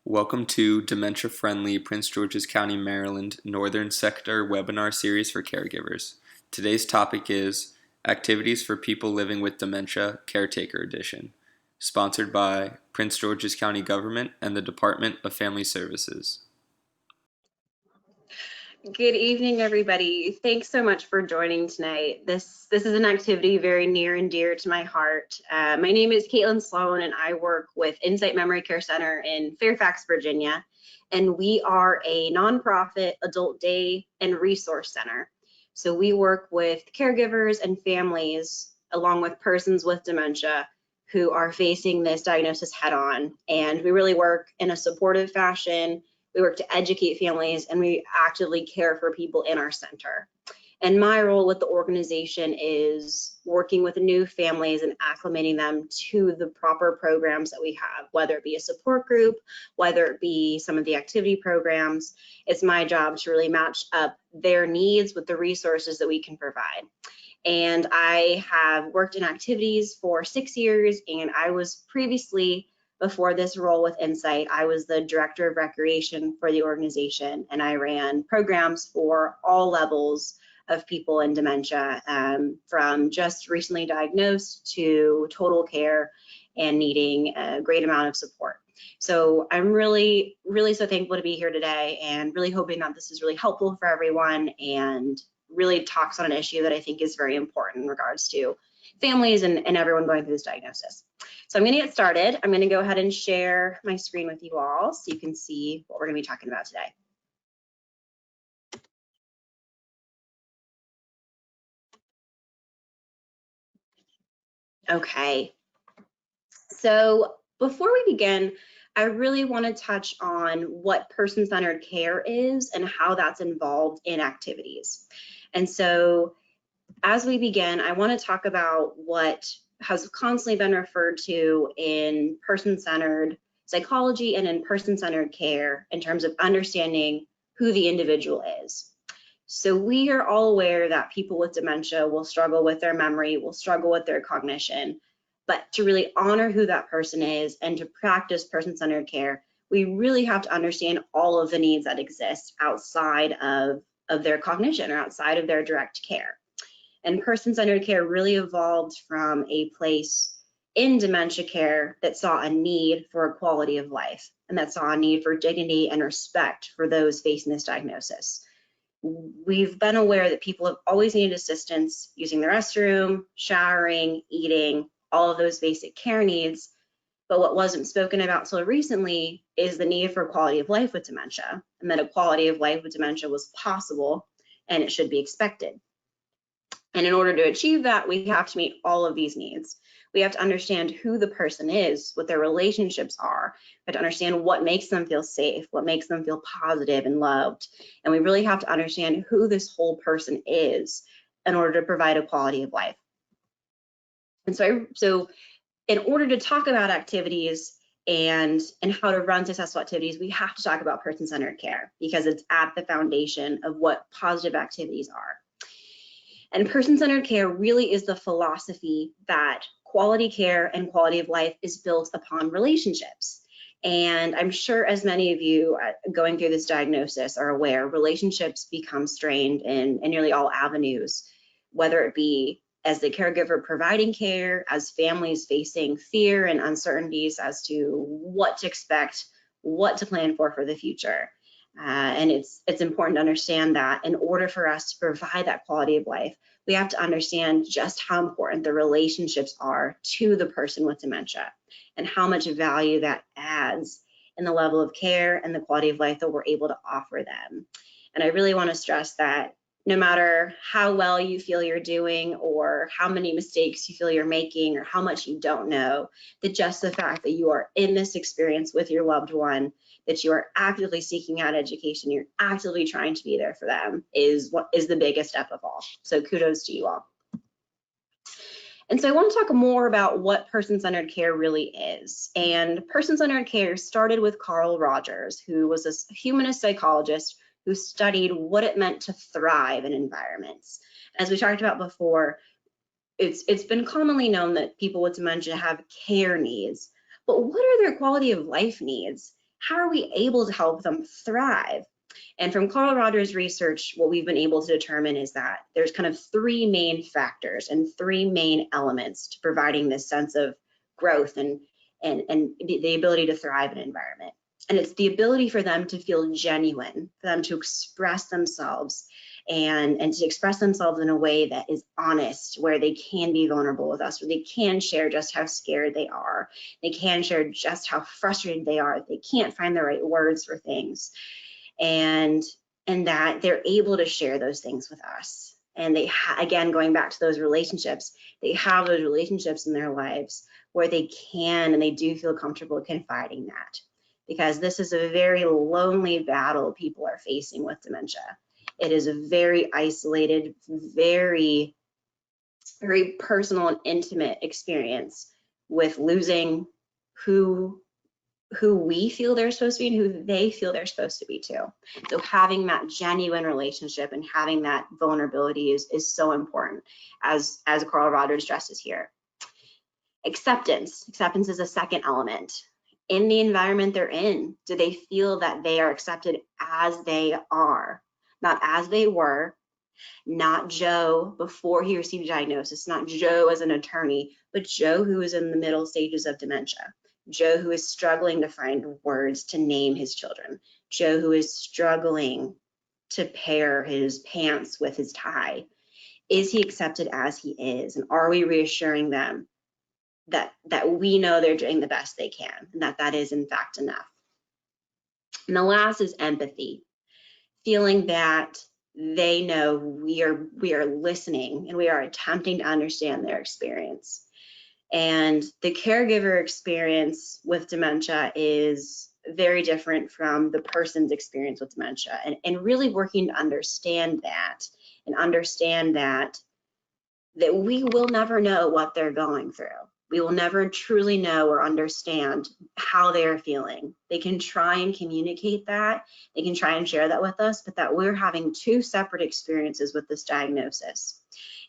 Welcome to Dementia-Friendly Prince George's County, Maryland Northern Sector webinar series for caregivers. Today's topic is Activities for People Living with Dementia, Caretaker Edition, sponsored by Prince George's County Government and the Department of Family Services. Good evening, everybody. Thanks so much for joining tonight. This is an activity very near and dear to my heart. My name is Katelyn Sloan, and I work with Insight Memory Care Center in Fairfax, Virginia. And we are a nonprofit adult day and resource center. So we work with caregivers and families, along with persons with dementia, who are facing this diagnosis head on. And we really work in a supportive fashion. We work to educate families, and we actively care for people in our center. And my role with the organization is working with new families and acclimating them to the proper programs that we have, whether it be a support group, whether it be some of the activity programs. It's my job to really match up their needs with the resources that we can provide. And I have worked in activities for 6 years, and I was previously, before this role with Insight, I was the director of recreation for the organization, and I ran programs for all levels of people in dementia, from just recently diagnosed to total care and needing a great amount of support. So I'm really so thankful to be here today, and really hoping that this is really helpful for everyone and really talks on an issue that I think is very important in regards to families and everyone going through this diagnosis. So I'm going to get started. I'm going to go ahead and share my screen with you all so you can see what we're going to be talking about today. Okay, so before we begin, I really want to touch on what person-centered care is and how that's involved in activities. And so as we begin, I want to talk about what has constantly been referred to in person-centered psychology and in person-centered care in terms of understanding who the individual is. So we are all aware that people with dementia will struggle with their memory, will struggle with their cognition, but to really honor who that person is and to practice person-centered care, we really have to understand all of the needs that exist outside of their cognition or outside of their direct care. And person-centered care really evolved from a place in dementia care that saw a need for a quality of life, and that saw a need for dignity and respect for those facing this diagnosis. We've been aware that people have always needed assistance using the restroom, showering, eating, all of those basic care needs. But what wasn't spoken about so recently is the need for quality of life with dementia, and that a quality of life with dementia was possible and it should be expected. And in order to achieve that, we have to meet all of these needs. We have to understand who the person is, what their relationships are. We have to understand what makes them feel safe, what makes them feel positive and loved. And we really have to understand who this whole person is in order to provide a quality of life. And so in order to talk about activities and how to run successful activities, we have to talk about person-centered care because it's at the foundation of what positive activities are. And person-centered care really is the philosophy that quality care and quality of life is built upon relationships. And I'm sure as many of you going through this diagnosis are aware, relationships become strained in nearly all avenues, whether it be as the caregiver providing care, as families facing fear and uncertainties as to what to expect, what to plan for the future. And it's important to understand that in order for us to provide that quality of life, we have to understand just how important the relationships are to the person with dementia and how much value that adds in the level of care and the quality of life that we're able to offer them. And I really want to stress that no matter how well you feel you're doing or how many mistakes you feel you're making or how much you don't know, that just the fact that you are in this experience with your loved one, that you are actively seeking out education, you're actively trying to be there for them is what is the biggest step of all. So kudos to you all. And so I want to talk more about what person-centered care really is. And person-centered care started with Carl Rogers, who was a humanist psychologist who studied what it meant to thrive in environments. As we talked about before, it's been commonly known that people with dementia have care needs, but what are their quality of life needs? how are we able to help them thrive? And from Carl Rogers' research, what we've been able to determine is that there's kind of three main factors and three main elements to providing this sense of growth and the ability to thrive in an environment. And it's the ability for them to feel genuine, for them to express themselves and to express themselves in a way that is honest, where they can be vulnerable with us, where they can share just how scared they are. They can share just how frustrated they are if they can't find the right words for things. And that they're able to share those things with us. And they, again, going back to those relationships, they have those relationships in their lives where they can and they do feel comfortable confiding that. Because this is a very lonely battle people are facing with dementia. It is a very isolated, very, very personal and intimate experience with losing who we feel they're supposed to be and who they feel they're supposed to be too. So having that genuine relationship and having that vulnerability is so important, as Carl Rogers stresses here. Acceptance is a second element. In the environment they're in, do they feel that they are accepted as they are, not as they were, not Joe before he received a diagnosis, not Joe as an attorney, but Joe who is in the middle stages of dementia, Joe who is struggling to find words to name his children, Joe who is struggling to pair his pants with his tie. Is he accepted as he is? And are we reassuring them that we know they're doing the best they can and that is in fact enough? And the last is empathy, feeling that they know we are listening and we are attempting to understand their experience. And the caregiver experience with dementia is very different from the person's experience with dementia, and really working to understand that and understand that we will never know what they're going through. We will never truly know or understand how they're feeling. They can try and communicate that. They can try and share that with us, but that we're having two separate experiences with this diagnosis,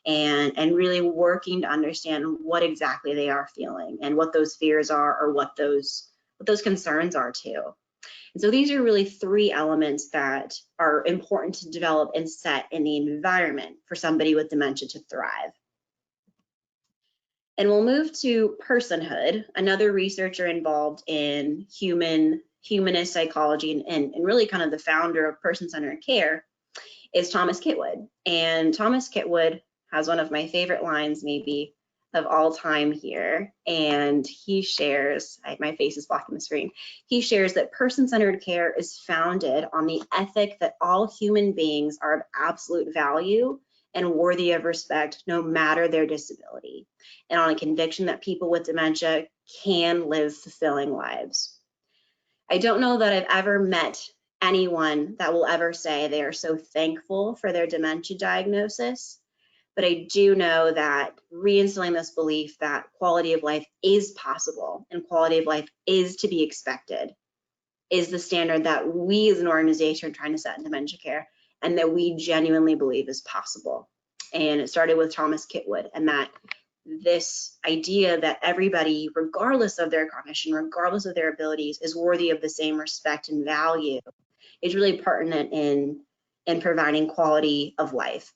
and really working to understand what exactly they are feeling and what those fears are, or what those concerns are too. And so these are really three elements that are important to develop and set in the environment for somebody with dementia to thrive. And we'll move to personhood. Another researcher involved in humanist psychology and really kind of the founder of person-centered care is Thomas Kitwood. And Thomas Kitwood has one of my favorite lines maybe of all time here. And he shares, my face is blocking the screen. He shares that person-centered care is founded on the ethic that all human beings are of absolute value and worthy of respect, no matter their disability, and on a conviction that people with dementia can live fulfilling lives. I don't know that I've ever met anyone that will ever say they are so thankful for their dementia diagnosis, but I do know that reinstilling this belief that quality of life is possible and quality of life is to be expected is the standard that we as an organization are trying to set in dementia care, and that we genuinely believe is possible. And it started with Thomas Kitwood, and that this idea that everybody, regardless of their cognition, regardless of their abilities, is worthy of the same respect and value is really pertinent in providing quality of life.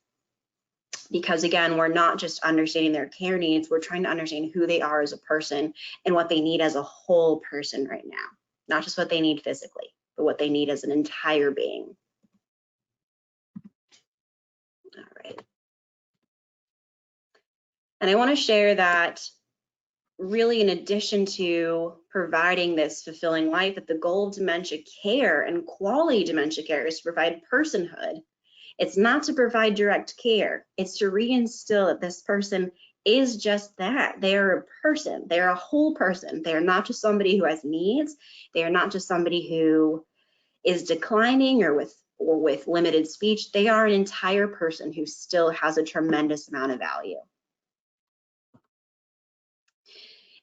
Because again, we're not just understanding their care needs, we're trying to understand who they are as a person and what they need as a whole person right now. Not just what they need physically, but what they need as an entire being. All right. And I want to share that really, in addition to providing this fulfilling life, that the goal of dementia care and quality dementia care is to provide personhood. It's not to provide direct care. It's to reinstill that this person is just that. They are a person. They are a whole person. They are not just somebody who has needs. They are not just somebody who is declining or with limited speech. They are an entire person who still has a tremendous amount of value.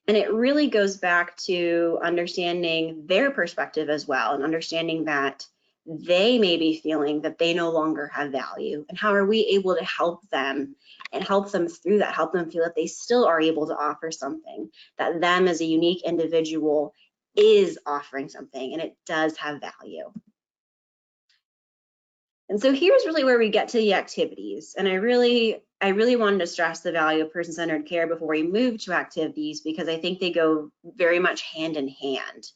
And it really goes back to understanding their perspective as well, and understanding that they may be feeling that they no longer have value, and how are we able to help them and help them through that, help them feel that they still are able to offer something, that them as a unique individual is offering something and it does have value. And so here's really where we get to the activities. And I really wanted to stress the value of person-centered care before we move to activities, because I think they go very much hand in hand.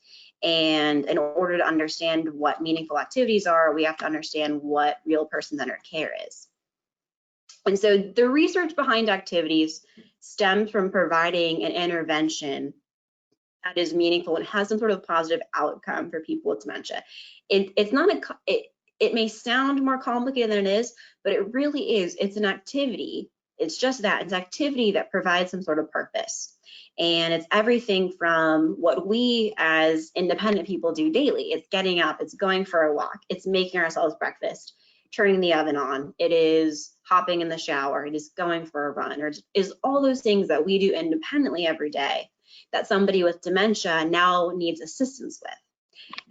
And in order to understand what meaningful activities are, we have to understand what real person-centered care is. And so the research behind activities stems from providing an intervention that is meaningful and has some sort of positive outcome for people with dementia. It may sound more complicated than it is, but it really is. It's an activity. It's just that. It's activity that provides some sort of purpose. And it's everything from what we as independent people do daily. It's getting up, it's going for a walk, it's making ourselves breakfast, turning the oven on, it is hopping in the shower, it is going for a run, or it is all those things that we do independently every day that somebody with dementia now needs assistance with.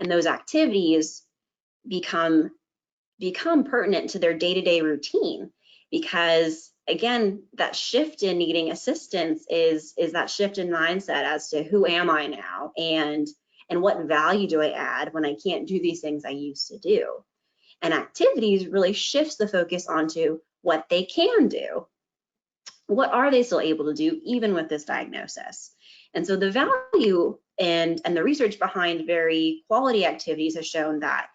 And those activities become pertinent to their day-to-day routine, because again, that shift in needing assistance is that shift in mindset as to who am I now, and what value do I add when I can't do these things I used to do. And activities really shifts the focus onto what they can do. What are they still able to do even with this diagnosis? And so the value and the research behind very quality activities has shown that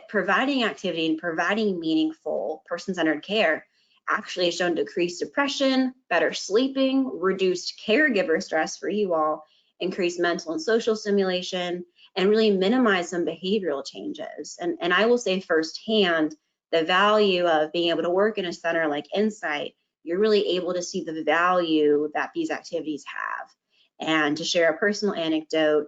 providing activity and providing meaningful person-centered care actually has shown decreased depression, better sleeping, reduced caregiver stress for you all, increased mental and social stimulation, and really minimize some behavioral changes. And I will say firsthand, the value of being able to work in a center like Insight, you're really able to see the value that these activities have. And to share a personal anecdote,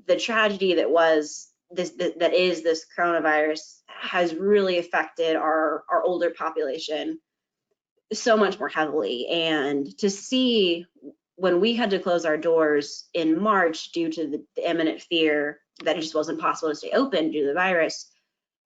the tragedy that was that is this coronavirus has really affected our older population so much more heavily. And to see when we had to close our doors in March due to the imminent fear that it just wasn't possible to stay open due to the virus,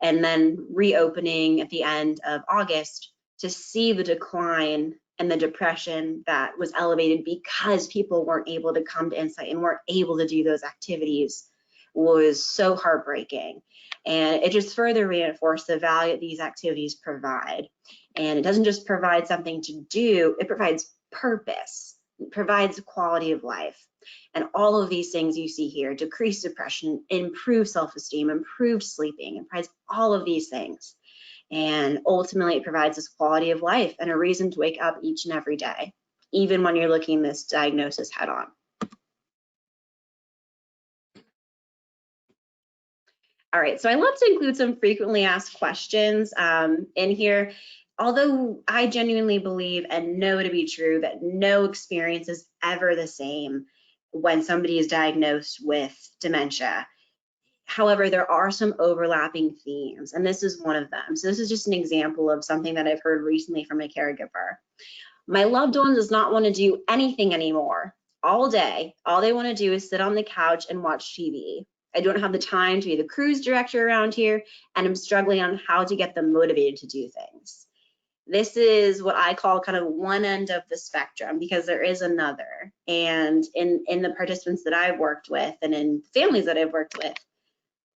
and then reopening at the end of August, to see the decline and the depression that was elevated because people weren't able to come to Insight and weren't able to do those activities was so heartbreaking. And it just further reinforced the value that these activities provide. And it doesn't just provide something to do, it provides purpose, it provides quality of life. And all of these things you see here, decreased depression, improved self-esteem, improved sleeping, it provides all of these things. And ultimately it provides this quality of life and a reason to wake up each and every day, even when you're looking this diagnosis head on. All right, so I love to include some frequently asked questions in here. Although I genuinely believe and know to be true that no experience is ever the same when somebody is diagnosed with dementia. However, there are some overlapping themes, and this is one of them. So this is just an example of something that I've heard recently from a caregiver. My loved one does not want to do anything anymore. All day, all they want to do is sit on the couch and watch TV. I don't have the time to be the cruise director around here, and I'm struggling on how to get them motivated to do things. This is what I call kind of one end of the spectrum, because there is another. And in the participants that I've worked with and in families that I've worked with,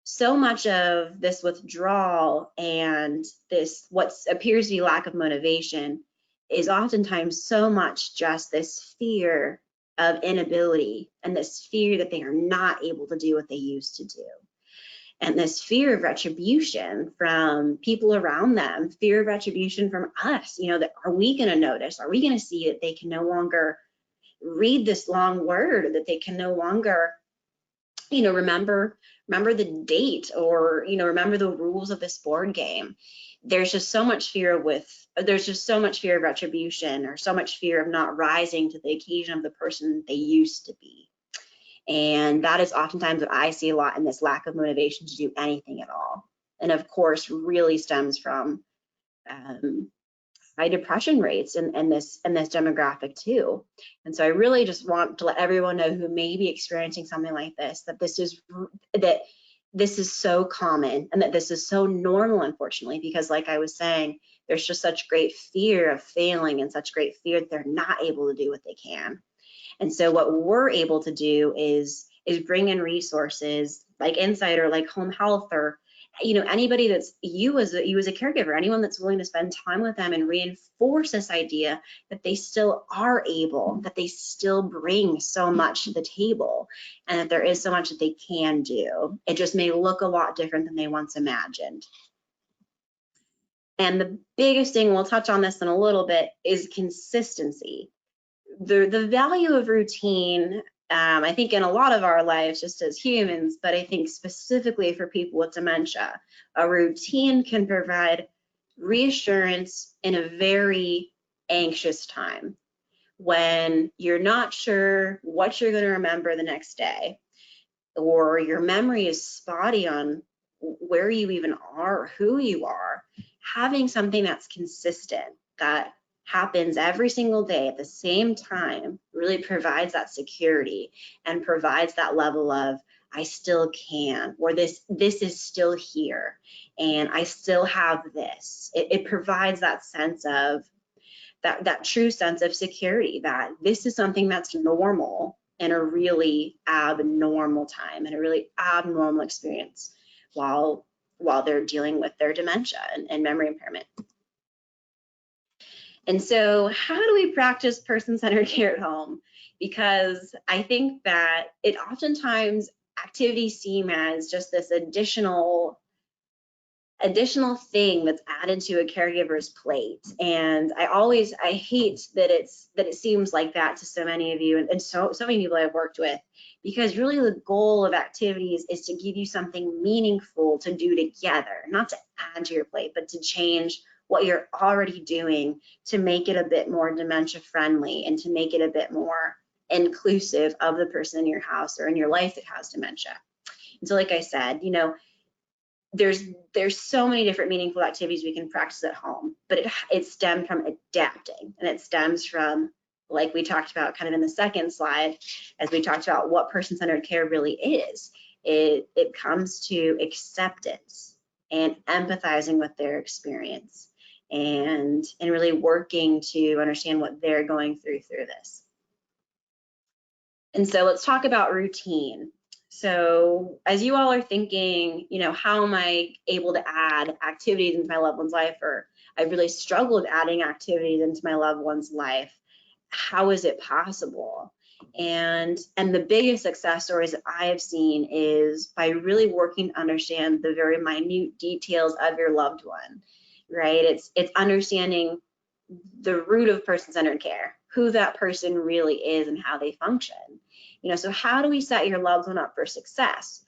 so much of this withdrawal and this what appears to be lack of motivation is oftentimes so much just this fear of inability and this fear that they are not able to do what they used to do. And this fear of retribution from people around them, fear of retribution from us, that are we going to notice? Are we going to see that they can no longer read this long word, or that they can no longer, remember the date, or, remember the rules of this board game? There's just so much fear of retribution, or so much fear of not rising to the occasion of the person they used to be. And that is oftentimes what I see a lot in this lack of motivation to do anything at all. And of course, really stems from high depression rates in this demographic too. And so I really just want to let everyone know who may be experiencing something like this, that this is so common and that this is so normal, unfortunately, because like I was saying, there's just such great fear of failing and such great fear that they're not able to do what they can. And so what we're able to do is is bring in resources like Insight or like home health, or anybody that's you as a caregiver, anyone that's willing to spend time with them and reinforce this idea that they still are able, that they still bring so much to the table, and that there is so much that they can do. It just may look a lot different than they once imagined. And the biggest thing, we'll touch on this in a little bit, is consistency. The value of routine, I think in a lot of our lives just as humans, but I think specifically for people with dementia, a routine can provide reassurance in a very anxious time when you're not sure what you're going to remember the next day, or your memory is spotty on where you even are, who you are. Having something that's consistent, that happens every single day at the same time, really provides that security and provides that level of, I still can, or this is still here, and I still have this. It provides that sense of, that true sense of security, that this is something that's normal in a really abnormal time, and a really abnormal experience while they're dealing with their dementia and memory impairment. And so how do we practice person-centered care at home? Because I think that it oftentimes, activities seem as just this additional thing that's added to a caregiver's plate. And I hate that it seems like that to so many of you, and so many people I've worked with, because really the goal of activities is to give you something meaningful to do together, not to add to your plate, but to change what you're already doing, to make it a bit more dementia friendly, and to make it a bit more inclusive of the person in your house or in your life that has dementia. And so, like I said, there's so many different meaningful activities we can practice at home, but it stems from adapting, and it stems from, like we talked about kind of in the second slide, as we talked about what person-centered care really is. It comes to acceptance and empathizing with their experience, and really working to understand what they're going through this. And so let's talk about routine. So as you all are thinking, how am I able to add activities into my loved one's life, or I really struggled adding activities into my loved one's life, how is it possible? And the biggest success stories that I have seen is by really working to understand the very minute details of your loved one, right? It's understanding the root of person-centered care, who that person really is and how they function. So how do we set your loved one up for success?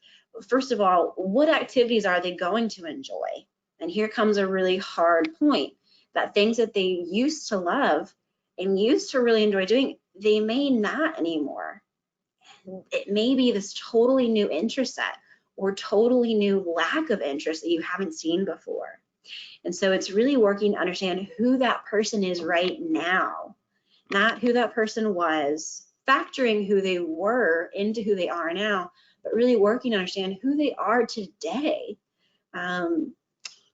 First of all, what activities are they going to enjoy? And here comes a really hard point, that things that they used to love and used to really enjoy doing, they may not anymore. It may be this totally new interest set, or totally new lack of interest that you haven't seen before. And so it's really working to understand who that person is right now, not who that person was, factoring who they were into who they are now, but really working to understand who they are today. No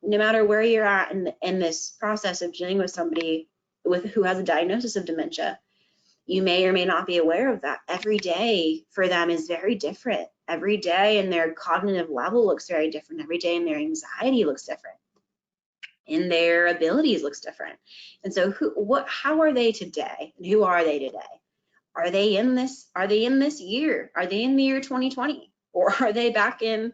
matter where you're at in this process of dealing with somebody who has a diagnosis of dementia, you may or may not be aware of that. Every day for them is very different. Every day in their cognitive level looks very different. Every day in their anxiety looks different. In their abilities looks different. And so how are they today? And who are they today? Are they in this year? Are they in the year 2020? Or are they back in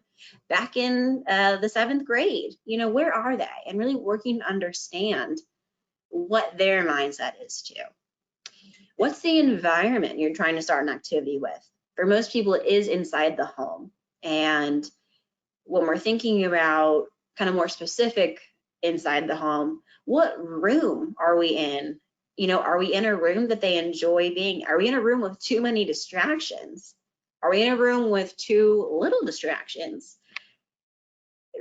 the 7th grade? Where are they? And really working to understand what their mindset is too. What's the environment you're trying to start an activity with? For most people, it is inside the home. And when we're thinking about kind of more specific inside the home, what room are we in? Are we in a room that they enjoy being? Are we in a room with too many distractions? Are we in a room with too little distractions?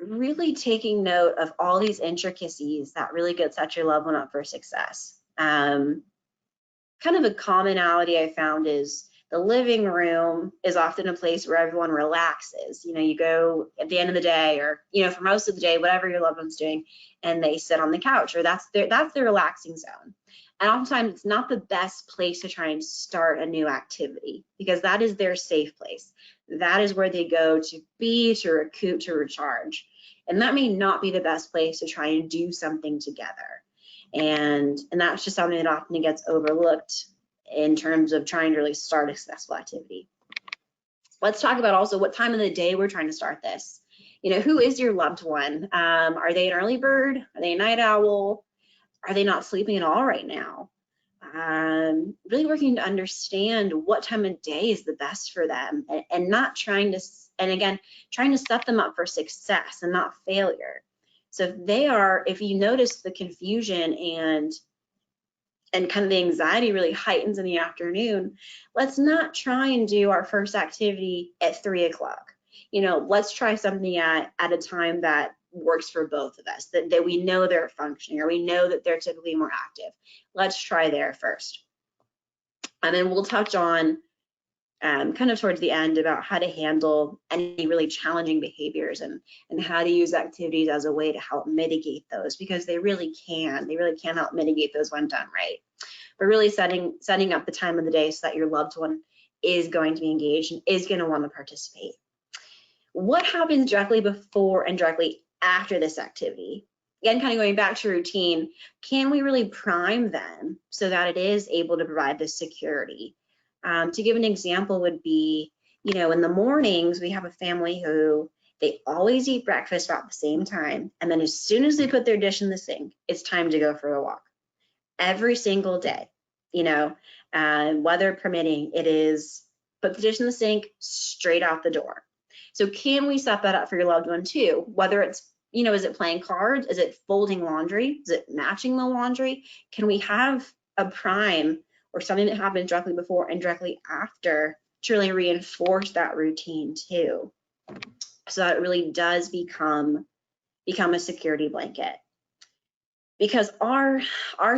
Really taking note of all these intricacies that really could set your loved one up for success. Kind of a commonality I found is The living room is often a place where everyone relaxes. You go at the end of the day, or for most of the day, whatever your loved one's doing, and they sit on the couch, or that's their relaxing zone. And oftentimes it's not the best place to try and start a new activity, because that is their safe place. That is where they go to be, to recoup, to recharge. And that may not be the best place to try and do something together. And that's just something that often gets overlooked in terms of trying to really start a successful activity. Let's talk about also what time of the day we're trying to start this. Who is your loved one? Are they an early bird? Are they a night owl? Are they not sleeping at all right now? Really working to understand what time of day is the best for them, and not trying to, and again, trying to set them up for success and not failure. So if you notice the confusion and kind of the anxiety really heightens in the afternoon, let's not try and do our first activity at 3 o'clock. Let's try something at a time that works for both of us, that we know they're functioning, or we know that they're typically more active. Let's try there first. And then we'll touch on kind of towards the end about how to handle any really challenging behaviors, and how to use activities as a way to help mitigate those, because they really can help mitigate those when done right. But really setting up the time of the day so that your loved one is going to be engaged and is going to want to participate. What happens directly before and directly after this activity? Again, kind of going back to routine, can we really prime them so that it is able to provide this security? To give an example would be, in the mornings, we have a family who they always eat breakfast about the same time. And then as soon as they put their dish in the sink, it's time to go for a walk. Every single day, weather permitting, it is put the dish in the sink, straight out the door. So can we set that up for your loved one too? Whether it's, is it playing cards? Is it folding laundry? Is it matching the laundry? Can we have a prime or something that happens directly before and directly after to really reinforce that routine too? So that it really does become a security blanket. Because our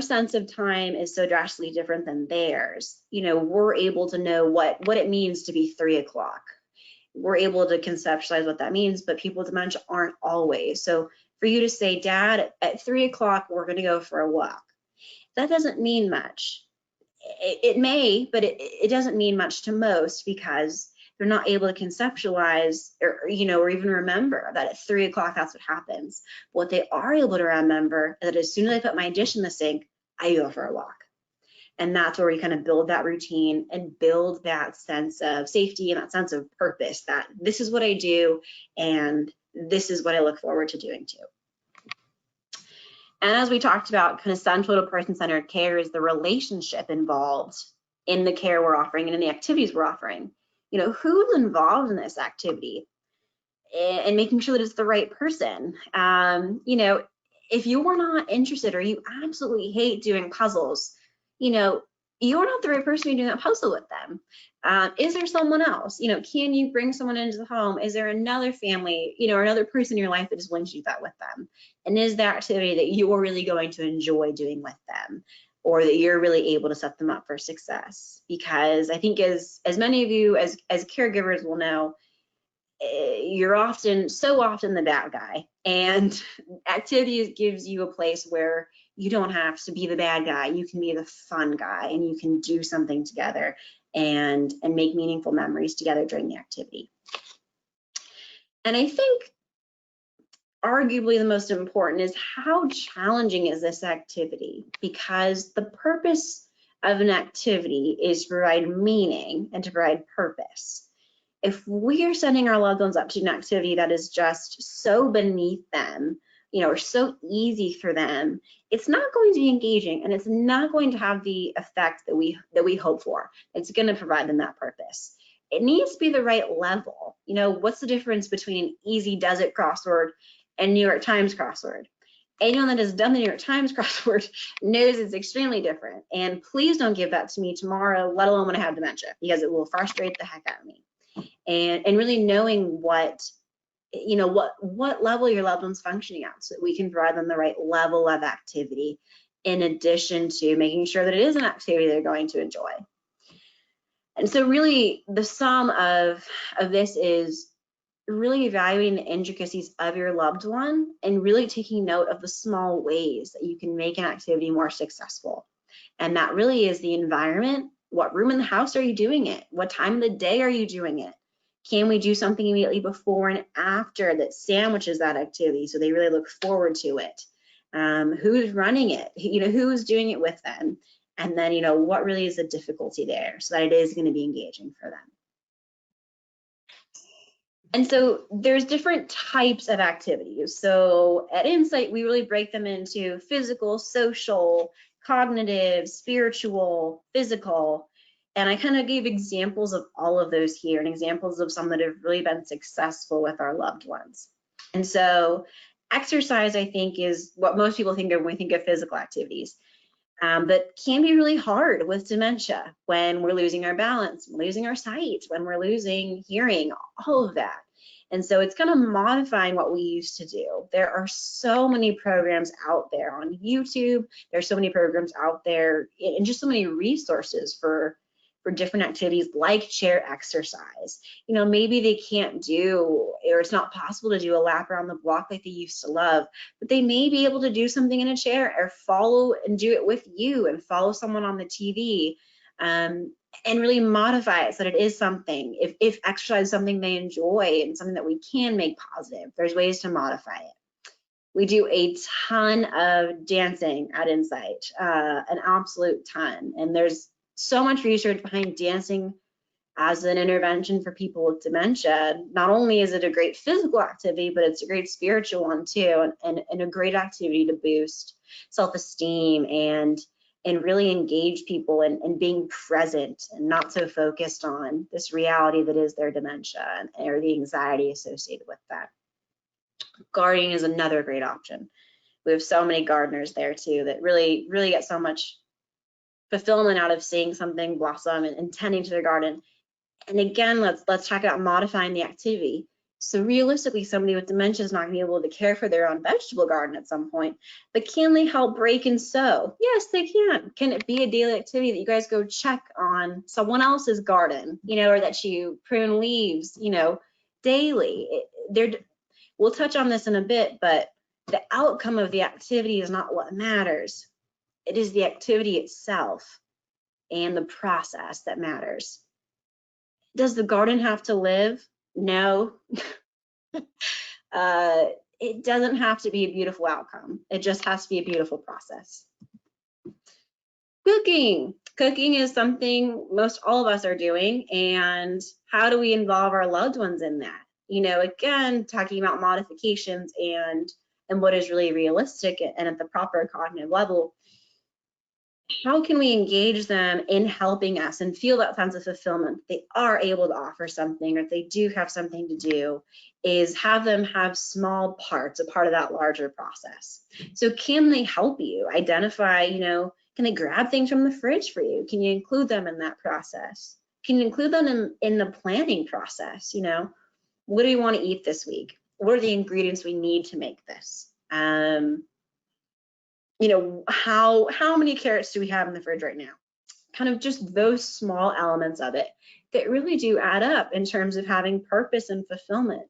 sense of time is so drastically different than theirs. We're able to know what it means to be 3 o'clock. We're able to conceptualize what that means, but people with dementia aren't always. So for you to say, Dad, at 3 o'clock, we're going to go for a walk, that doesn't mean much. It may, but it doesn't mean much to most, because they're not able to conceptualize or even remember that at 3 o'clock, that's what happens. But what they are able to remember is that as soon as I put my dish in the sink, I go for a walk. And that's where we kind of build that routine and build that sense of safety and that sense of purpose, that this is what I do and this is what I look forward to doing too. And as we talked about, kind of central to person-centered care is the relationship involved in the care we're offering and in the activities we're offering. Who's involved in this activity, and making sure that it's the right person. If you're not interested or you absolutely hate doing puzzles, you're not the right person to be doing that puzzle with them. Is there someone else? Can you bring someone into the home? Is there another family, or another person in your life that just wants to do that with them? And is that activity that you're really going to enjoy doing with them, or that you're really able to set them up for success? Because I think as many of you as caregivers will know, you're so often the bad guy, and activities gives you a place where you don't have to be the bad guy. You can be the fun guy, and you can do something together and make meaningful memories together during the activity. And I think arguably the most important is how challenging is this activity? Because the purpose of an activity is to provide meaning and to provide purpose. If we are setting our loved ones up to an activity that is just so beneath them, or so easy for them, it's not going to be engaging, and it's not going to have the effect that we hope for. It's going to provide them that purpose. It needs to be the right level. What's the difference between an easy does it crossword and New York Times crossword? Anyone that has done the New York Times crossword knows it's extremely different. And please don't give that to me tomorrow, let alone when I have dementia, because it will frustrate the heck out of me. And really knowing what level your loved one's functioning at, so that we can provide them the right level of activity, in addition to making sure that it is an activity they're going to enjoy. And so really the sum of this is really evaluating the intricacies of your loved one and really taking note of the small ways that you can make an activity more successful. And that really is the environment. What room in the house are you doing it? What time of the day are you doing it? Can we do something immediately before and after that sandwiches that activity so they really look forward to it? Who's running it? Who's doing it with them? And then, what really is the difficulty there so that it is going to be engaging for them. And so there's different types of activities. So at Insight, we really break them into physical, social, cognitive, spiritual, physical. And I kind of gave examples of all of those here and examples of some that have really been successful with our loved ones. And so exercise, I think, is what most people think of when we think of physical activities. But can be really hard with dementia when we're losing our balance, losing our sight, when we're losing hearing, all of that. And so it's kind of modifying what we used to do. There are so many programs out there on YouTube. There's so many programs out there and just so many resources for different activities like chair exercise. Maybe they can't do, or it's not possible to do a lap around the block like they used to love, but they may be able to do something in a chair or follow and do it with you and follow someone on the TV, and really modify it so that it is something. If exercise is something they enjoy and something that we can make positive, there's ways to modify it. We do a ton of dancing at Insight, an absolute ton. And there's so much research behind dancing as an intervention for people with dementia. Not only is it a great physical activity, but it's a great spiritual one too, and a great activity to boost self-esteem and really engage people and being present and not so focused on this reality that is their dementia or the anxiety associated with that. Gardening is another great option. We have so many gardeners there too that really, really get so much fulfillment out of seeing something blossom and tending to their garden. And again, let's talk about modifying the activity. So realistically, somebody with dementia is not going to be able to care for their own vegetable garden at some point, but can they help break and sow? Yes, they can. Can it be a daily activity that you guys go check on someone else's garden, or that you prune leaves, daily? We'll touch on this in a bit, but the outcome of the activity is not what matters. It is the activity itself and the process that matters. Does the garden have to live? No. It doesn't have to be a beautiful outcome. It just has to be a beautiful process. Cooking is something most all of us are doing, and how do we involve our loved ones in that? Again, talking about modifications and what is really realistic and at the proper cognitive level. How can we engage them in helping us and feel that sense of fulfillment? They are able to offer something, or if they do have something to do, is have them have small parts, a part of that larger process. So can they help you identify, can they grab things from the fridge for you? Can you include them in that process? Can you include them in the planning process? What do we want to eat this week? What are the ingredients we need to make this? How many carrots do we have in the fridge right now? Kind of just those small elements of it that really do add up in terms of having purpose and fulfillment.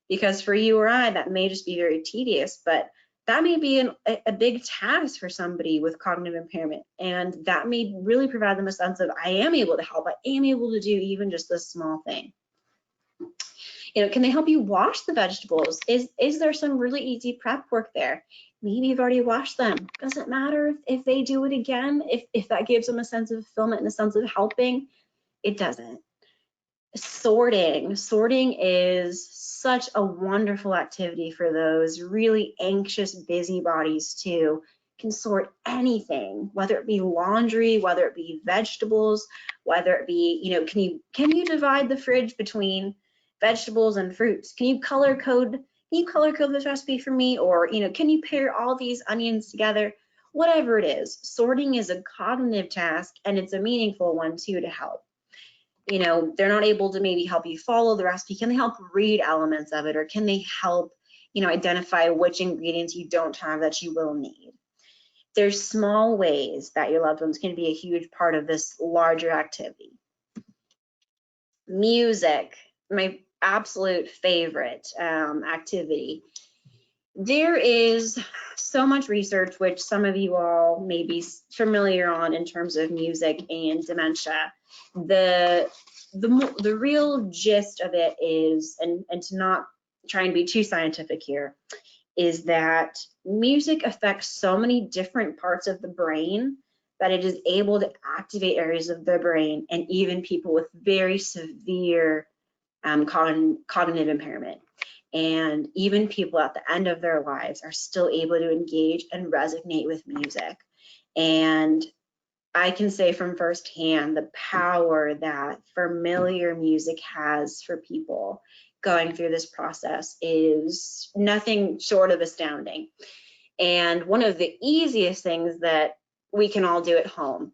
Because for you or I, that may just be very tedious, but that may be a big task for somebody with cognitive impairment. And that may really provide them a sense of, I am able to help. I am able to do even just this small thing. Can they help you wash the vegetables? Is there some really easy prep work there? Maybe you've already washed them. Doesn't matter if they do it again, if that gives them a sense of fulfillment and a sense of helping. It doesn't. Sorting is such a wonderful activity for those really anxious busybodies too. Can sort anything, whether it be laundry, whether it be vegetables, whether it be, can you divide the fridge between vegetables and fruits? Can you color code this recipe for me? Or, can you pair all these onions together? Whatever it is, sorting is a cognitive task, and it's a meaningful one too to help. They're not able to maybe help you follow the recipe. Can they help read elements of it? Or can they help, identify which ingredients you don't have that you will need? There's small ways that your loved ones can be a huge part of this larger activity. Music, my absolute favorite activity. There is so much research, which some of you all may be familiar on in terms of music and dementia. The real gist of it is, and to not try and be too scientific here, is that music affects so many different parts of the brain that it is able to activate areas of the brain, and even people with very severe cognitive impairment. And even people at the end of their lives are still able to engage and resonate with music. And I can say from firsthand the power that familiar music has for people going through this process is nothing short of astounding. And one of the easiest things that we can all do at home,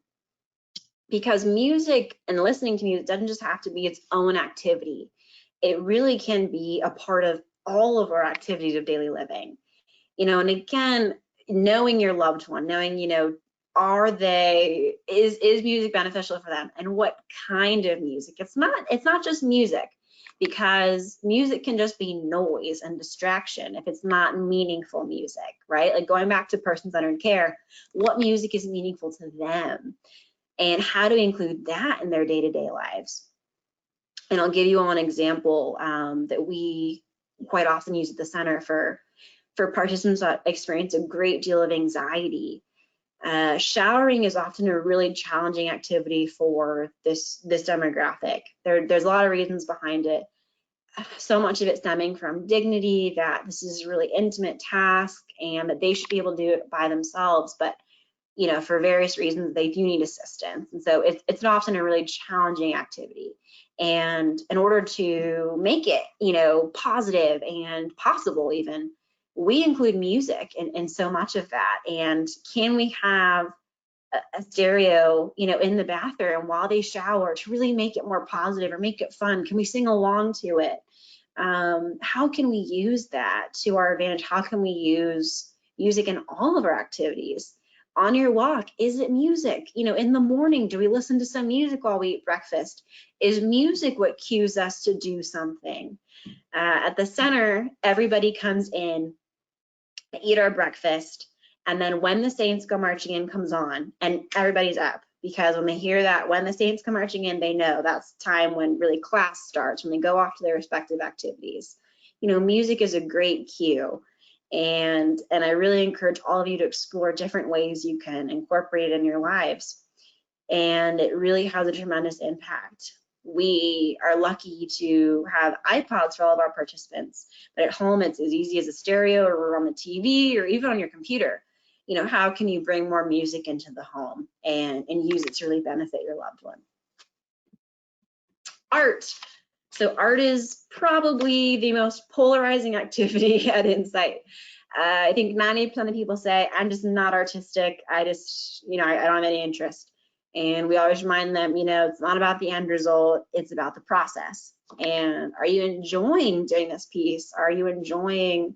because music and listening to music doesn't just have to be its own activity. It really can be a part of all of our activities of daily living. And again, knowing your loved one, knowing, is music beneficial for them, and what kind of music. It's not just music, because music can just be noise and distraction if it's not meaningful music, right? Like going back to person-centered care, what music is meaningful to them, and how to include that in their day-to-day lives. And I'll give you all an example that we quite often use at the center for participants that experience a great deal of anxiety. Showering is often a really challenging activity for this demographic. There's a lot of reasons behind it. So much of it stemming from dignity, that this is a really intimate task and that they should be able to do it by themselves. But for various reasons, they do need assistance. And so it's often a really challenging activity. And in order to make it, positive and possible even, we include music in so much of that. And can we have a stereo, in the bathroom while they shower to really make it more positive or make it fun? Can we sing along to it? How can we use that to our advantage? How can we use music in all of our activities? On your walk, is it music? In the morning, do we listen to some music while we eat breakfast? Is music what cues us to do something? At the center, everybody comes in, eat our breakfast, and then When the Saints Go Marching In comes on, and everybody's up, because when they hear that When the Saints Come Marching In, they know that's time when really class starts, when they go off to their respective activities. Music is a great cue. And I really encourage all of you to explore different ways you can incorporate it in your lives. And it really has a tremendous impact. We are lucky to have iPods for all of our participants, but at home it's as easy as a stereo or on the TV or even on your computer. How can you bring more music into the home and use it to really benefit your loved one? Art. So art is probably the most polarizing activity at Insight. I think 90% of people say, I'm just not artistic. I just, I don't have any interest. And we always remind them, it's not about the end result, it's about the process. And are you enjoying doing this piece? Are you enjoying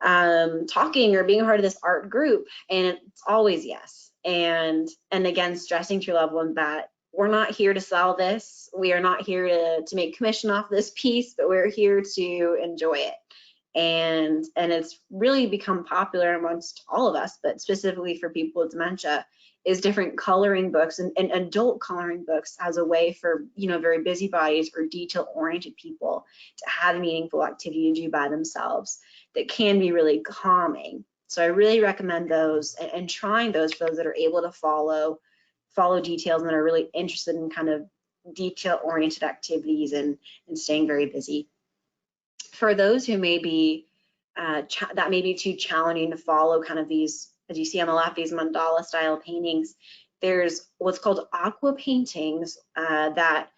talking or being a part of this art group? And it's always yes. And again, stressing to your loved one that we're not here to sell this. We are not here to make commission off this piece, but we're here to enjoy it. And it's really become popular amongst all of us, but specifically for people with dementia, is different coloring books and adult coloring books as a way for, very busybodies or detail-oriented people to have a meaningful activity to do by themselves that can be really calming. So I really recommend those and trying those for those that are able to follow details and that are really interested in kind of detail-oriented activities and staying very busy. For those who may be, that may be too challenging to follow kind of these, as you see on the left, these mandala style paintings, there's what's called aqua paintings that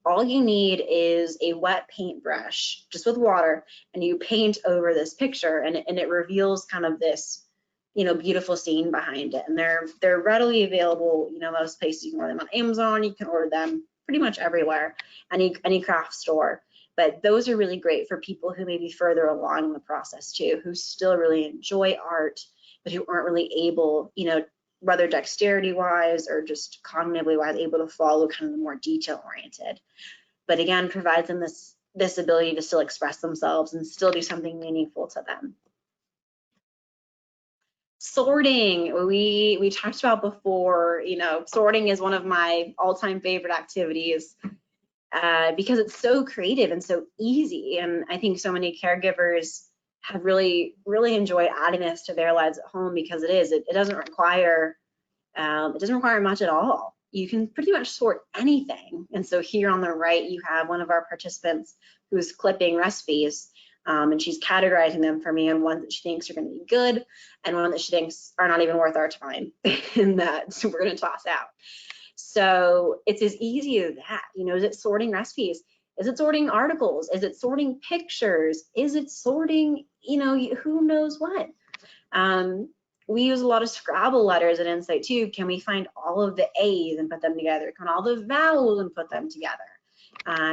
all you need is a wet paintbrush, just with water, and you paint over this picture, and it reveals kind of this, beautiful scene behind it. And they're readily available, most places. You can order them on Amazon, you can order them pretty much everywhere, any craft store. But those are really great for people who may be further along in the process too, who still really enjoy art, but who aren't really able, whether dexterity wise or just cognitively wise, able to follow kind of the more detail oriented. but again, provides them this ability to still express themselves and still do something meaningful to them. Sorting, we talked about before, sorting is one of my all-time favorite activities because it's so creative and so easy. And I think so many caregivers have really enjoyed adding this to their lives at home because it doesn't require much at all. You can pretty much sort anything. And so here on the right, you have one of our participants who's clipping recipes, and she's categorizing them for me on ones that she thinks are going to be good and one that she thinks are not even worth our time and that we're going to toss out. So it's as easy as that. Is it sorting recipes? Is it sorting articles? Is it sorting pictures? Is it sorting, who knows what? We use a lot of Scrabble letters at Insight too. Can we find all of the A's and put them together? Can all the vowels and put them together?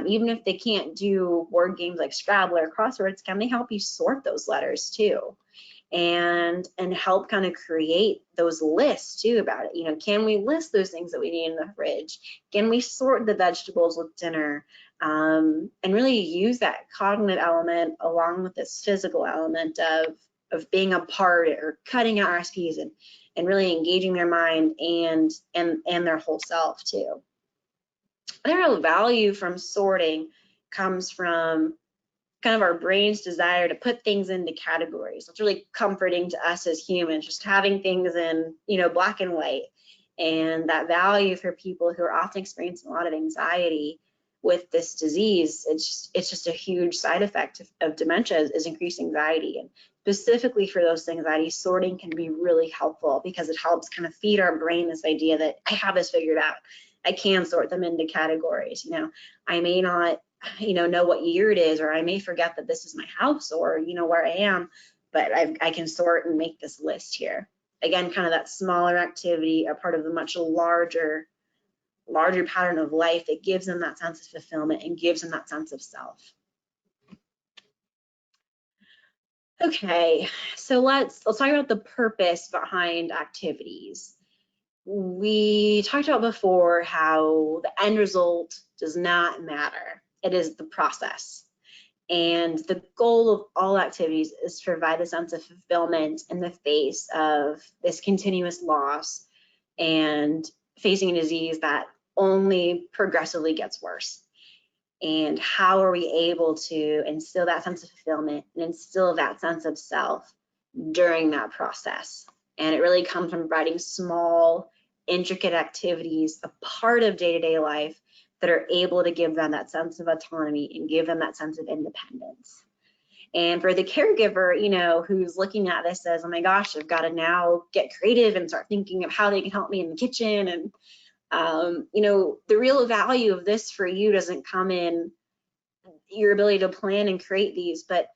Even if they can't do word games like Scrabble or crosswords, can they help you sort those letters too? And help kind of create those lists too about it. Can we list those things that we need in the fridge? Can we sort the vegetables with dinner? And really use that cognitive element along with this physical element of being a part or cutting out recipes and really engaging their mind and their whole self too. The real value from sorting comes from kind of our brain's desire to put things into categories. It's really comforting to us as humans, just having things in, black and white. And that value for people who are often experiencing a lot of anxiety with this disease, it's just a huge side effect of dementia is increased anxiety. And specifically for those anxieties, sorting can be really helpful because it helps kind of feed our brain this idea that I have this figured out. I can sort them into categories. I may not know what year it is, or I may forget that this is my house or where I am, but I can sort and make this list here. Again, kind of that smaller activity, a part of the much larger pattern of life that gives them that sense of fulfillment and gives them that sense of self. Okay, so let's talk about the purpose behind activities. We talked about before how the end result does not matter. It is the process. And the goal of all activities is to provide a sense of fulfillment in the face of this continuous loss and facing a disease that only progressively gets worse. And how are we able to instill that sense of fulfillment and instill that sense of self during that process? And it really comes from providing small, intricate activities, a part of day-to-day life that are able to give them that sense of autonomy and give them that sense of independence. And for the caregiver, who's looking at this as, oh my gosh, I've got to now get creative and start thinking of how they can help me in the kitchen. And, the real value of this for you doesn't come in your ability to plan and create these, but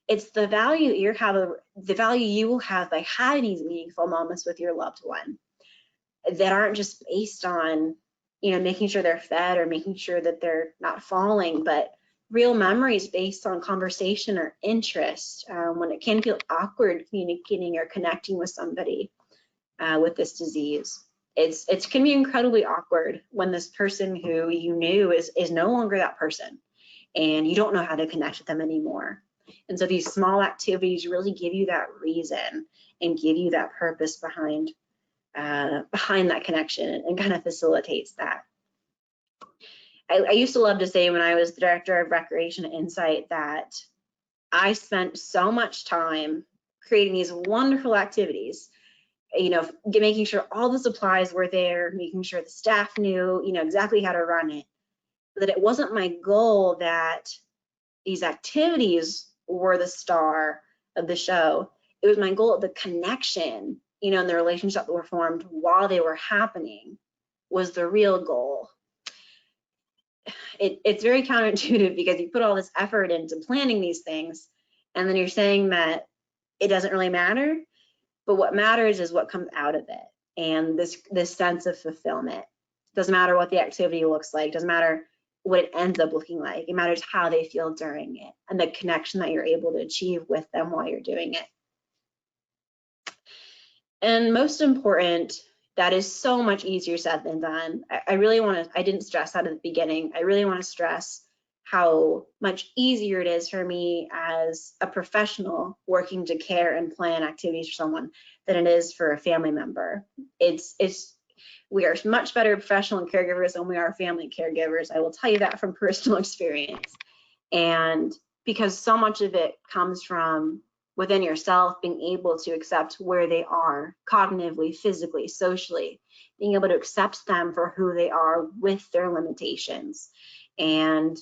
it's the value you will have by having these meaningful moments with your loved one that aren't just based on, making sure they're fed or making sure that they're not falling, but real memories based on conversation or interest, when it can feel awkward communicating or connecting with somebody with this disease. It can be incredibly awkward when this person who you knew is no longer that person and you don't know how to connect with them anymore. And so these small activities really give you that reason and give you that purpose behind that connection and kind of facilitates that. I used to love to say when I was the director of Recreation at Insight that I spent so much time creating these wonderful activities, making sure all the supplies were there, making sure the staff knew, exactly how to run it, that it wasn't my goal that these activities were the star of the show. It was my goal of the connection, and the relationship that were formed while they were happening was the real goal. It's very counterintuitive because you put all this effort into planning these things and then you're saying that it doesn't really matter, but what matters is what comes out of it and this sense of fulfillment. Doesn't matter what the activity looks like, doesn't matter what it ends up looking like, it matters how they feel during it and the connection that you're able to achieve with them while you're doing it. And most important, that is so much easier said than done. I didn't stress that at the beginning. I really want to stress how much easier it is for me as a professional working to care and plan activities for someone than it is for a family member. We are much better professional caregivers than we are family caregivers. I will tell you that from personal experience. And because so much of it comes from within yourself, being able to accept where they are cognitively, physically, socially, being able to accept them for who they are with their limitations. And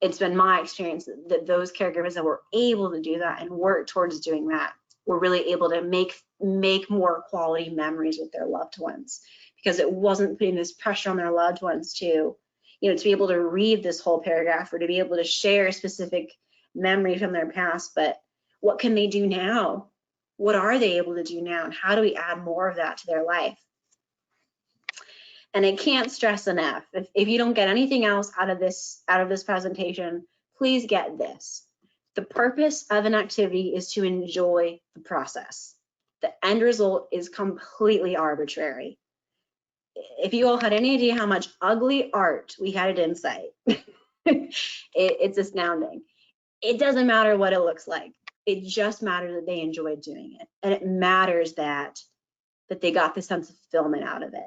it's been my experience that those caregivers that were able to do that and work towards doing that were really able to make more quality memories with their loved ones, because it wasn't putting this pressure on their loved ones to be able to read this whole paragraph or to be able to share a specific memory from their past, but what can they do now? What are they able to do now? And how do we add more of that to their life? And I can't stress enough, if you don't get anything else out of this presentation, please get this. The purpose of an activity is to enjoy the process. The end result is completely arbitrary. If you all had any idea how much ugly art we had at Insight, it's astounding. It doesn't matter what it looks like. It just matters that they enjoyed doing it. And it matters that they got the sense of fulfillment out of it.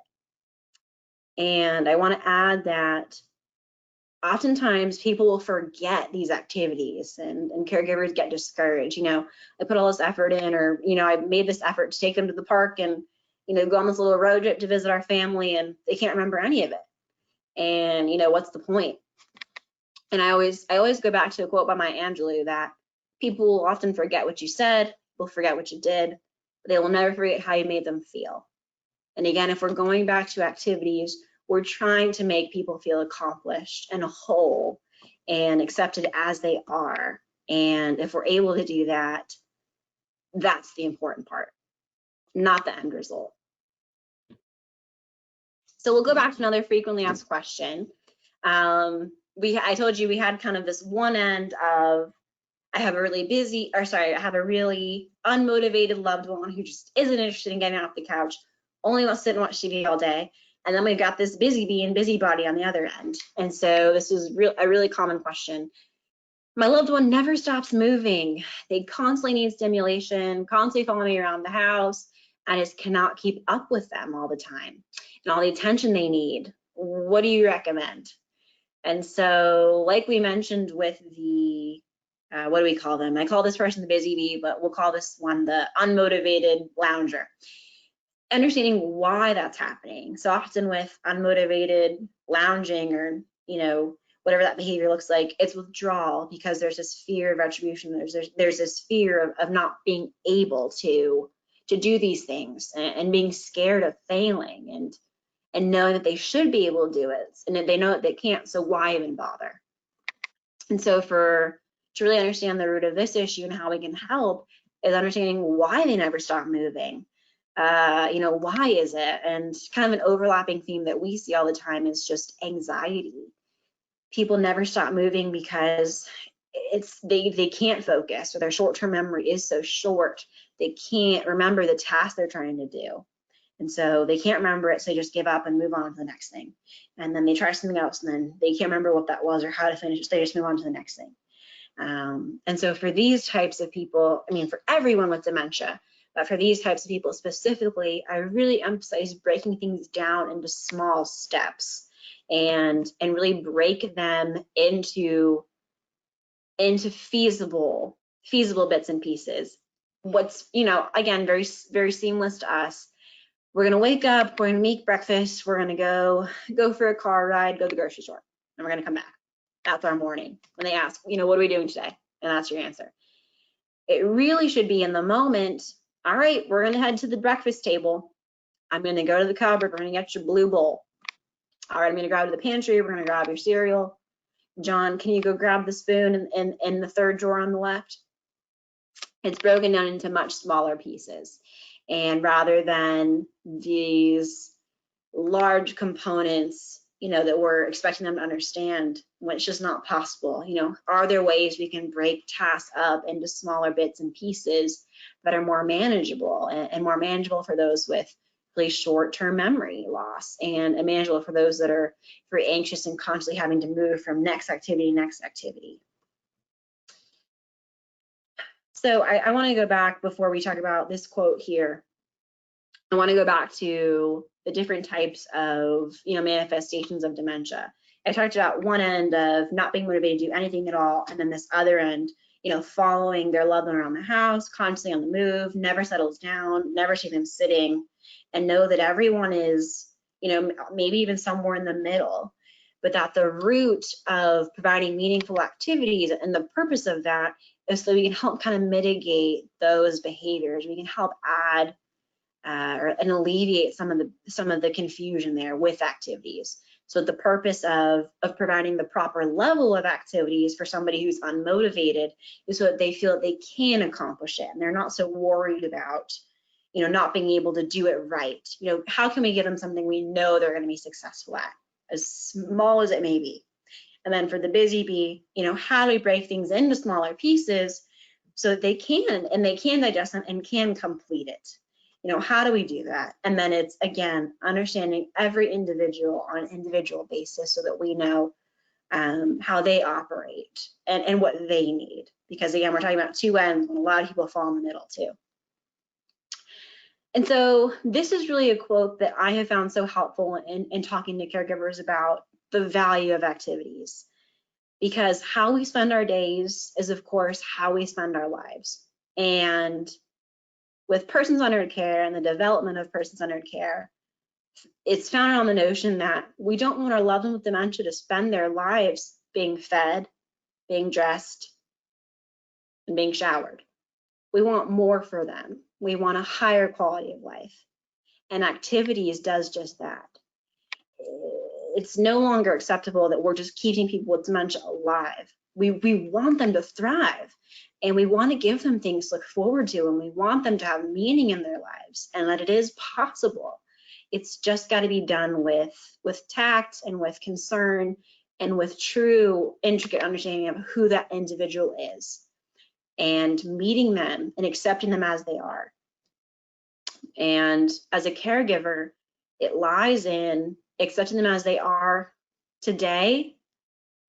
And I want to add that oftentimes people will forget these activities and caregivers get discouraged. I put all this effort in, or, I made this effort to take them to the park and, go on this little road trip to visit our family, and they can't remember any of it. And, what's the point? And I always go back to a quote by Maya Angelou that people will often forget what you said, will forget what you did, but they will never forget how you made them feel. And again, if we're going back to activities, we're trying to make people feel accomplished and whole and accepted as they are. And if we're able to do that, that's the important part, not the end result. So we'll go back to another frequently asked question. I told you we had kind of this one end of, I have a really unmotivated loved one who just isn't interested in getting off the couch, only wants to sit and watch TV all day. And then we've got this busy bee and busybody on the other end. And so this is a really common question. My loved one never stops moving. They constantly need stimulation, constantly following me around the house. I just cannot keep up with them all the time and all the attention they need. What do you recommend? And so, like we mentioned with the, what do we call them? I call this person the busy bee, but we'll call this one the unmotivated lounger. Understanding why that's happening. So often with unmotivated lounging, or, whatever that behavior looks like, it's withdrawal, because there's this fear of retribution. There's this fear of not being able to do these things, and being scared of failing, and knowing that they should be able to do it, and that they know that they can't, so why even bother? And so to really understand the root of this issue and how we can help is understanding why they never stop moving. Why is it? And kind of an overlapping theme that we see all the time is just anxiety. People never stop moving because they can't focus, or their short-term memory is so short, they can't remember the task they're trying to do. And so they can't remember it, so they just give up and move on to the next thing. And then they try something else, and then they can't remember what that was or how to finish it, so they just move on to the next thing. And so for these types of people, for everyone with dementia, but for these types of people specifically, I really emphasize breaking things down into small steps and really break them into feasible bits and pieces. What's, again, very, very seamless to us. We're gonna wake up, we're gonna make breakfast, we're gonna go for a car ride, go to the grocery store, and we're gonna come back. That's our morning. When they ask, what are we doing today? And that's your answer. It really should be in the moment. All right, we're gonna head to the breakfast table. I'm gonna go to the cupboard, we're gonna get your blue bowl. All right, I'm gonna grab to the pantry, we're gonna grab your cereal. John, can you go grab the spoon in the third drawer on the left? It's broken down into much smaller pieces. And rather than these large components, that we're expecting them to understand, when it's just not possible, are there ways we can break tasks up into smaller bits and pieces that are more manageable, and more manageable for those with really short-term memory loss, and manageable for those that are very anxious and constantly having to move from next activity to next activity. So I want to go back before we talk about this quote here. I want to go back to the different types of, manifestations of dementia. I talked about one end of not being motivated to do anything at all, and then this other end, following their loved one around the house, constantly on the move, never settles down, never see them sitting, and know that everyone is, maybe even somewhere in the middle, but that the root of providing meaningful activities and the purpose of that is so we can help kind of mitigate those behaviors. We can help add and alleviate some of the confusion there with activities. So the purpose of providing the proper level of activities for somebody who's unmotivated is so that they feel that they can accomplish it and they're not so worried about, not being able to do it right. How can we give them something we know they're going to be successful at, as small as it may be? And then for the busy bee, how do we break things into smaller pieces so that they can digest them and can complete it? How do we do that? And then it's, again, understanding every individual on an individual basis so that we know how they operate and what they need. Because again, we're talking about two ends, and a lot of people fall in the middle too. And so this is really a quote that I have found so helpful in talking to caregivers about the value of activities. Because how we spend our days is, of course, how we spend our lives. And with person-centered care and the development of person-centered care, it's founded on the notion that we don't want our loved ones with dementia to spend their lives being fed, being dressed, and being showered. We want more for them. We want a higher quality of life. And activities does just that. It's no longer acceptable that we're just keeping people with dementia alive. We want them to thrive, and we want to give them things to look forward to, and we want them to have meaning in their lives, and that it is possible. It's just got to be done with tact and with concern and with true intricate understanding of who that individual is, and meeting them and accepting them as they are. And as a caregiver, it lies in accepting them as they are today,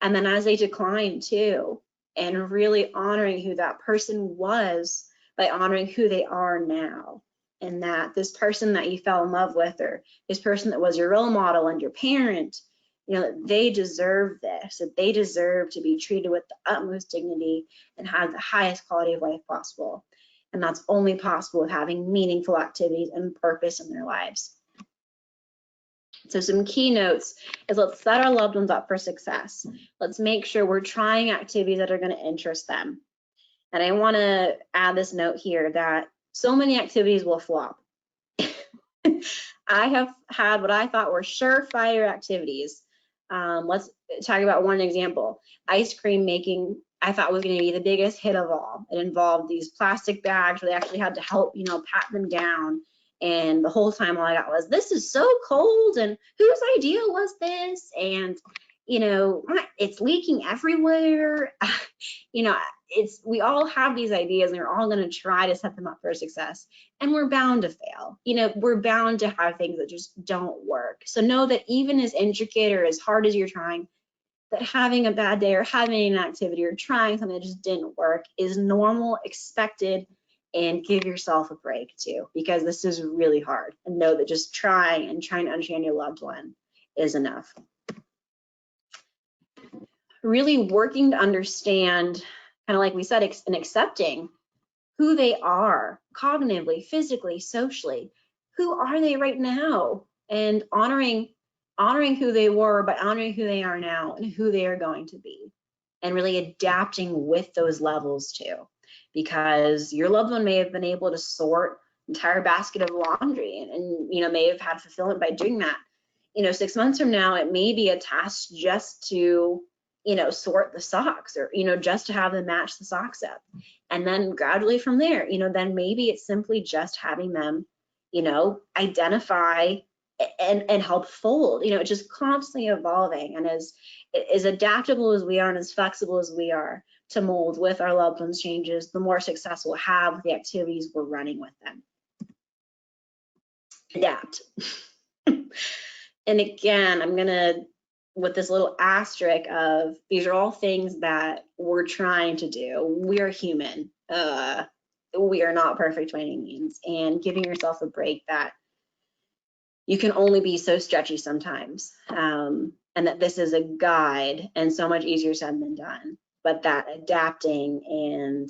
and then as they decline too, and really honoring who that person was by honoring who they are now. And that this person that you fell in love with, or this person that was your role model and your parent, they deserve this, that they deserve to be treated with the utmost dignity and have the highest quality of life possible. And that's only possible with having meaningful activities and purpose in their lives. So some key notes is, let's set our loved ones up for success. Let's make sure we're trying activities that are going to interest them. And I want to add this note here that so many activities will flop. I have had what I thought were surefire activities. Let's talk about one example. Ice cream making, I thought was going to be the biggest hit of all. It involved these plastic bags where they actually had to help, pat them down. And the whole time all I got was, this is so cold, and whose idea was this? And, it's leaking everywhere. We all have these ideas, and we're all going to try to set them up for success. And we're bound to fail. We're bound to have things that just don't work. So know that even as intricate or as hard as you're trying, that having a bad day or having an activity or trying something that just didn't work is normal, expected, and give yourself a break too, because this is really hard. And know that just trying to understand your loved one is enough. Really working to understand, kind of like we said, and accepting who they are cognitively, physically, socially. Who are they right now? And honoring who they were by honoring who they are now and who they are going to be. And really adapting with those levels too. Because your loved one may have been able to sort an entire basket of laundry and may have had fulfillment by doing that. 6 months from now, it may be a task just to, sort the socks, or, just to have them match the socks up. And then gradually from there, then maybe it's simply just having them, identify and help fold. It's just constantly evolving, and as adaptable as we are and as flexible as we are to mold with our loved ones' changes, the more success we'll have with the activities we're running with them. adapt. And again, I'm going to, with this little asterisk of, these are all things that we're trying to do. We are human. We are not perfect by any means. And giving yourself a break that you can only be so stretchy sometimes. And that this is a guide and so much easier said than done. But that adapting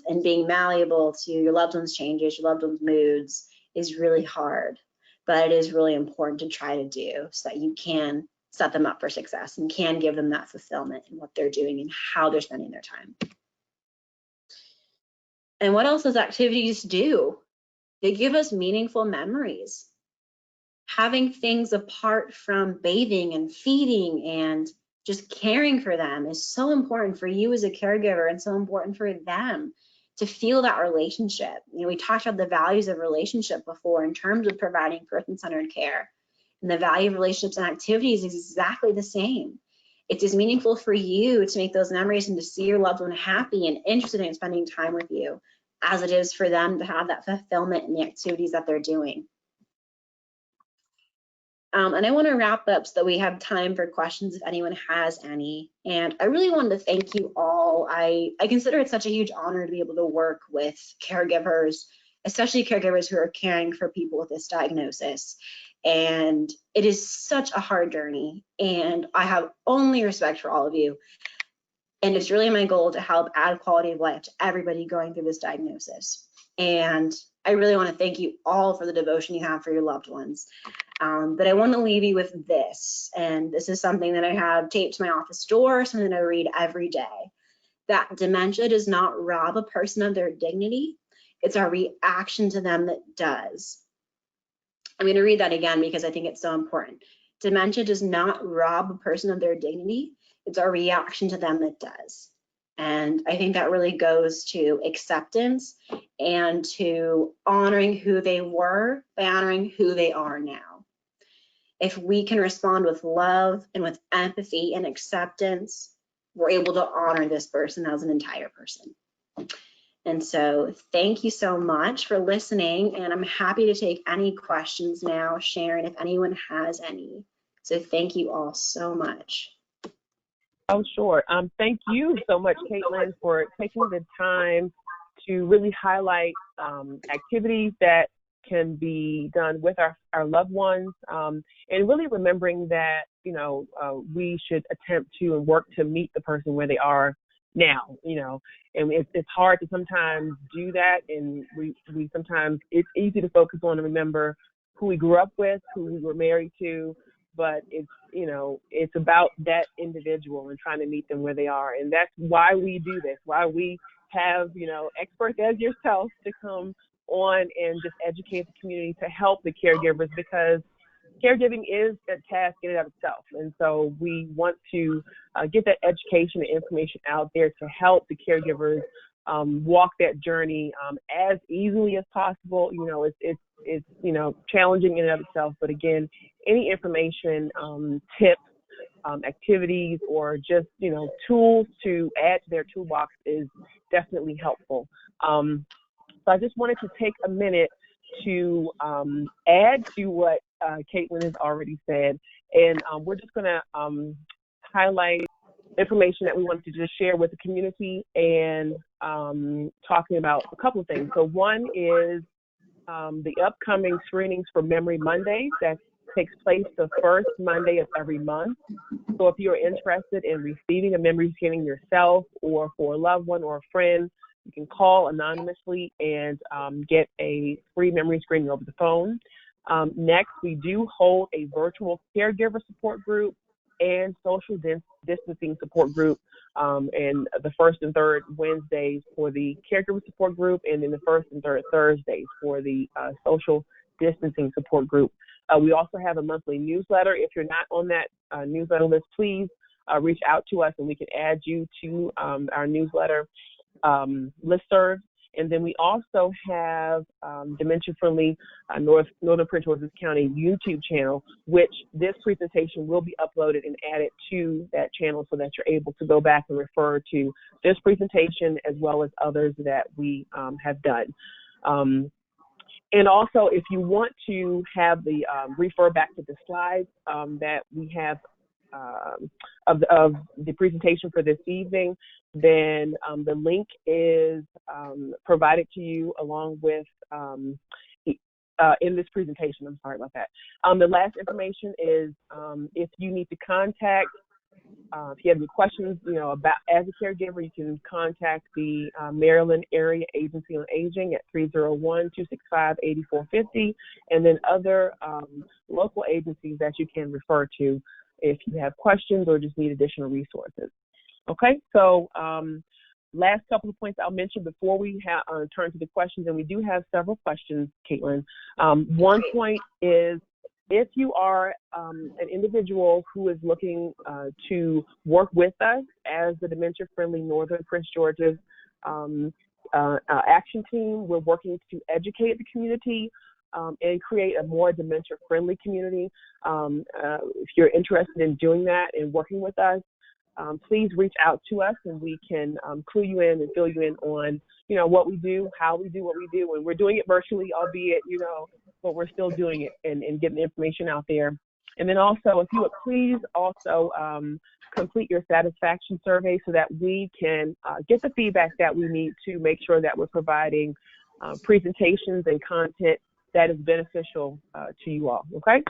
and being malleable to your loved one's changes, your loved one's moods is really hard. But it is really important to try to do so that you can set them up for success and can give them that fulfillment in what they're doing and how they're spending their time. And what else does activities do? They give us meaningful memories. Having things apart from bathing and feeding and just caring for them is so important for you as a caregiver and so important for them to feel that relationship. You know, we talked about the values of relationship before in terms of providing person-centered care. And the value of relationships and activities is exactly the same. It's as meaningful for you to make those memories and to see your loved one happy and interested in spending time with you as it is for them to have that fulfillment in the activities that they're doing. And I want to wrap up so that we have time for questions if anyone has any. And I really wanted to thank you all. I consider it such a huge honor to be able to work with caregivers, especially caregivers who are caring for people with this diagnosis. And it is such a hard journey. And I have only respect for all of you. And it's really my goal to help add quality of life to everybody going through this diagnosis. And I really want to thank you all for the devotion you have for your loved ones. But I want to leave you with this, and this is something that I have taped to my office door, something that I read every day, that dementia does not rob a person of their dignity. It's our reaction to them that does. I'm going to read that again because I think it's so important. Dementia does not rob a person of their dignity. It's our reaction to them that does. And I think that really goes to acceptance and to honoring who they were by honoring who they are now. If we can respond with love and with empathy and acceptance, we're able to honor this person as an entire person. And so thank you so much for listening, and I'm happy to take any questions now, Sharon, if anyone has any. So thank you all so much. Oh, sure. Thank you so much, Katelyn, for taking the time to really highlight activities that can be done with our loved ones, and really remembering that, we should attempt to and work to meet the person where they are now, and it's hard to sometimes do that. And we sometimes, it's easy to focus on and remember who we grew up with, who we were married to, but it's about that individual and trying to meet them where they are. And that's why we do this, why we have, experts as yourself to come on and just educate the community to help the caregivers, because caregiving is a task in and of itself. And so we want to get that education and information out there to help the caregivers walk that journey as easily as possible. It's challenging in and of itself, but again, any information, tips, activities, or just tools to add to their toolbox is definitely helpful. So I just wanted to take a minute to add to what Katelyn has already said, and we're just going to highlight information that we wanted to just share with the community, and talking about a couple of things. So one is the upcoming screenings for Memory Mondays that takes place the first Monday of every month. So if you're interested in receiving a memory screening yourself, or for a loved one or a friend, you can call anonymously and get a free memory screening over the phone. Next, we do hold a virtual caregiver support group and social distancing support group, and the first and third Wednesdays for the caregiver support group, and then the first and third Thursdays for the social distancing support group. We also have a monthly newsletter. If you're not on that newsletter list, please reach out to us and we can add you to our newsletter listserv. And then we also have Dementia Friendly Northern Prince George's County YouTube channel, which this presentation will be uploaded and added to that channel so that you're able to go back and refer to this presentation as well as others that we have done. And also, if you want to have the refer back to the slides that we have of the presentation for this evening, then the link is provided to you along with in this presentation. I'm sorry about that. The last information is if you need to contact, if you have any questions, about as a caregiver, you can contact the Maryland Area Agency on Aging at 301-265-8450, and then other local agencies that you can refer to if you have questions or just need additional resources. Okay, so last couple of points I'll mention before we turn to the questions, and we do have several questions, Katelyn. One point is, if you are an individual who is looking to work with us as the dementia-friendly Northern Prince George's action team, we're working to educate the community and create a more dementia-friendly community. If you're interested in doing that and working with us, please reach out to us and we can clue you in and fill you in on, what we do, how we do what we do. And we're doing it virtually, albeit, but we're still doing it and getting the information out there. And then also, if you would please also complete your satisfaction survey so that we can get the feedback that we need to make sure that we're providing presentations and content that is beneficial to you all, okay?